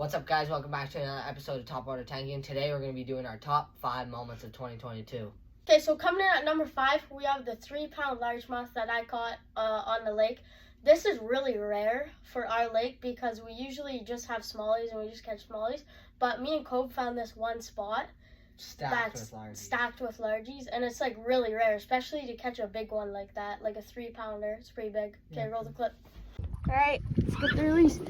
What's up, guys? Welcome back to another episode of Top Water Tanking. Today we're going to be doing our top 5 moments of 2022. Okay, so coming in at number 5, we have the 3-pound largemouth that I caught on the lake. This is really rare for our lake because we usually just have smallies and we just catch smallies. But me and Cobe found this one spot Stacked with largies. And it's like really rare, especially to catch a big one like that, like a 3-pounder. It's pretty big. Okay, roll the clip. All right, let's get the release.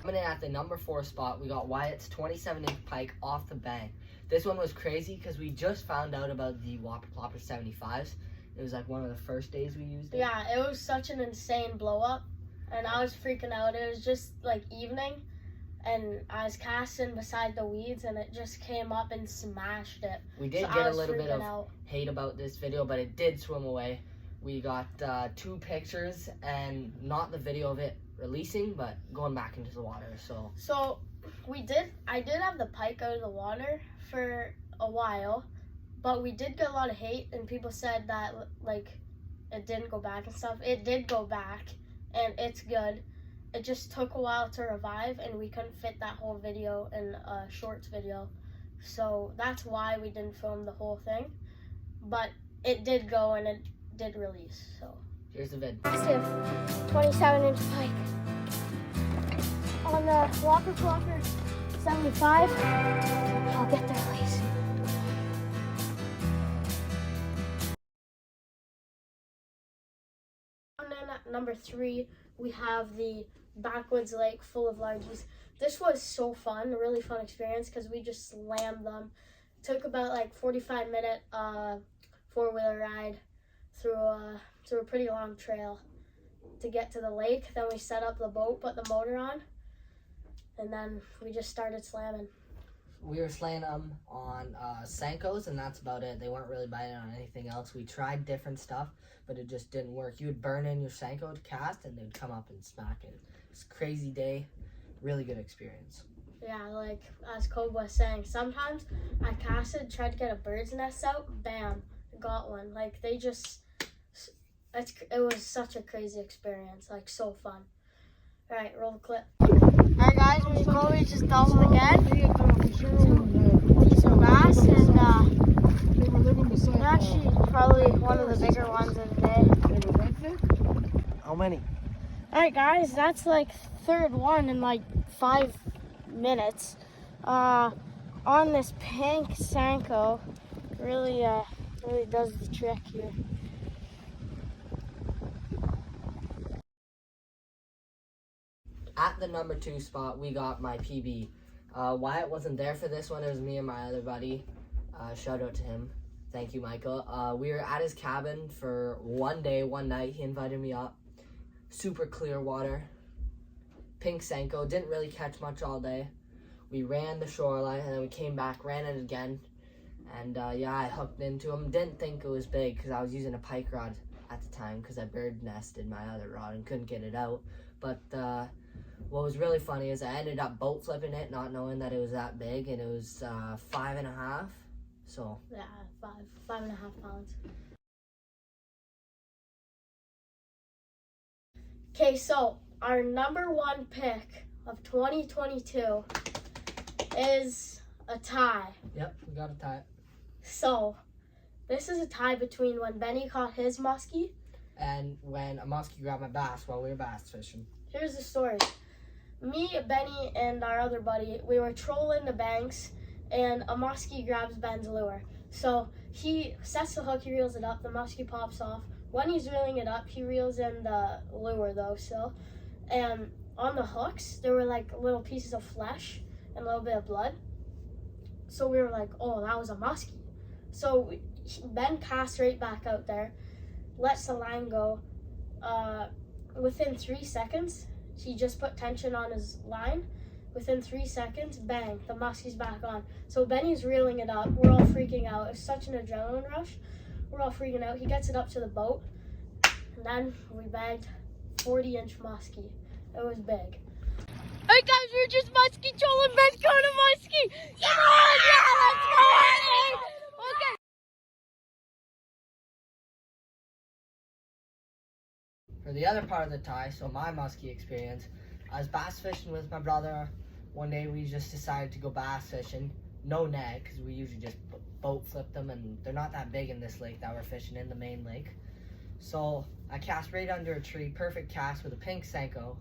Coming in at the number 4 spot, we got Wyatt's 27-inch pike off the bank. This one was crazy because we just found out about the Whopper Plopper 75s. It was like one of the first days we used it. Yeah, it was such an insane blow up, and I was freaking out. It was just like evening, and I was casting beside the weeds, and it just came up and smashed it. We did get a little bit of hate about this video, but it did swim away. We got 2 pictures, and not the video of it releasing, but going back into the water. So I did have the pike out of the water for a while, but we did get a lot of hate, and people said that like it didn't go back and stuff. It did go back, and it's good. It just took a while to revive, and we couldn't fit that whole video in a shorts video, so that's why we didn't film the whole thing. But it did go, and it did release. So here's the vid. Massive 27-inch pike on the Whopper Plopper 75. I'll get the release. And then at number 3, we have the Backwoods Lake full of largies. This was so fun, a really fun experience because we just slammed them. Took about like 45-minute 4-wheeler ride through a pretty long trail to get to the lake. Then we set up the boat, put the motor on, and then we just started slamming. We were slaying them on Senkos, and that's about it. They weren't really biting on anything else. We tried different stuff, but it just didn't work. You would burn in your Senko to cast, and they'd come up and smack it. It's a crazy day. Really good experience. Yeah, like as Kobe was saying, sometimes I casted, tried to get a bird's nest out, bam, got one. Like they just, it was such a crazy experience, like so fun. All right, roll the clip. All right, guys, me and Kobe just doubled again. Decent bass, and they're actually probably one of the bigger ones of the day. How many? All right, guys, that's like third one in like 5 minutes. On this pink Senko, really does the trick here. At the number 2 spot, we got my PB. Wyatt wasn't there for this one. It was me and my other buddy. Shout out to him. Thank you, Michael. We were at his cabin for one day, one night. He invited me up. Super clear water. Pink Senko. Didn't really catch much all day. We ran the shoreline, and then we came back, ran it again. And yeah, I hooked into him. Didn't think it was big because I was using a pike rod at the time because I bird nested my other rod and couldn't get it out. But what was really funny is I ended up boat flipping it, not knowing that it was that big, and it was 5.5. So yeah, 5.5 pounds. Okay, so our number 1 pick of 2022 is a tie. Yep, we got a tie. So this is a tie between when Benny caught his muskie and when a muskie grabbed my bass while we were bass fishing. Here's the story. Me, Benny, and our other buddy, we were trolling the banks, and a muskie grabs Ben's lure. So he sets the hook, he reels it up, the muskie pops off. When he's reeling it up, he reels in the lure though still. And on the hooks, there were like little pieces of flesh and a little bit of blood. So we were like, oh, that was a muskie. So Ben casts right back out there, lets the line go. Within 3 seconds, he just put tension on his line. Within 3 seconds, bang, the muskie's back on. So Benny's reeling it up. We're all freaking out. It's such an adrenaline rush. We're all freaking out. He gets it up to the boat, and then we bagged 40-inch muskie. It was big. Alright guys, we're just muskie trolling. Ben's going to muskie. Yeah! for the other part of the tie, so my muskie experience, I was bass fishing with my brother. One day we just decided to go bass fishing. No net, because we usually just boat flip them, and they're not that big in this lake that we're fishing in, the main lake. So I cast right under a tree, perfect cast with a pink Senko,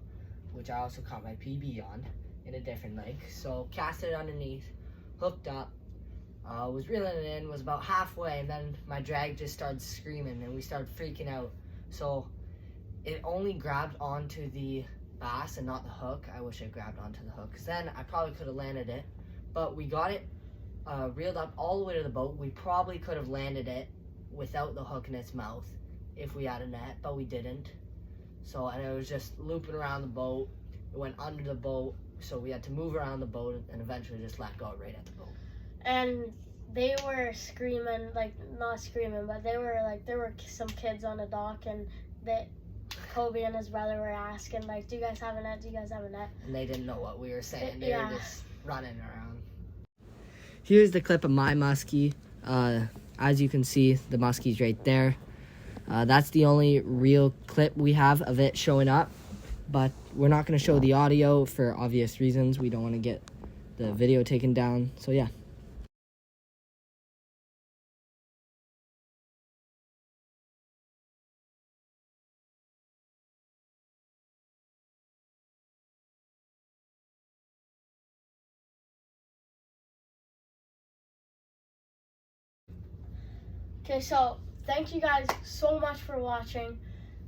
which I also caught my PB on in a different lake. So cast it underneath, hooked up, was reeling it in, was about halfway, and then my drag just started screaming and we started freaking out. So it only grabbed onto the bass and not the hook. I wish it grabbed onto the hook, because then I probably could have landed it. But we got it reeled up all the way to the boat. We probably could have landed it without the hook in its mouth if we had a net, but we didn't. So, and it was just looping around the boat. It went under the boat, so we had to move around the boat and eventually just let go right at the boat. And they were screaming, like, not screaming, but there were some kids on the dock, and Kobe and his brother were asking, like, do you guys have a net? Do you guys have a net? And they didn't know what we were saying. They Yeah. were just running around. Here's the clip of my muskie. As you can see, the muskie's right there. That's the only real clip we have of it showing up. But we're not going to show the audio for obvious reasons. We don't want to get the video taken down. So, yeah. Okay, so thank you guys so much for watching.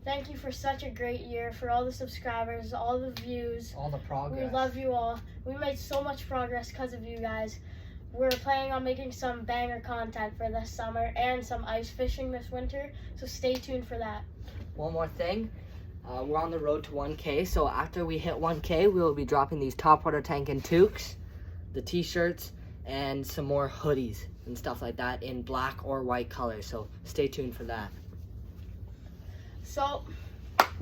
Thank you for such a great year, for all the subscribers, all the views. All the progress. We love you all. We made so much progress because of you guys. We're planning on making some banger content for this summer and some ice fishing this winter, so stay tuned for that. One more thing. We're on the road to 1K, so after we hit 1K, we will be dropping these topwater tank and toques, the t-shirts, and some more hoodies and stuff like that in black or white colors, so stay tuned for that. So,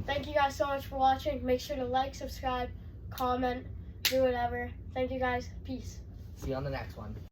thank you guys so much for watching. Make sure to like, subscribe, comment, do whatever. Thank you guys. Peace. See you on the next one.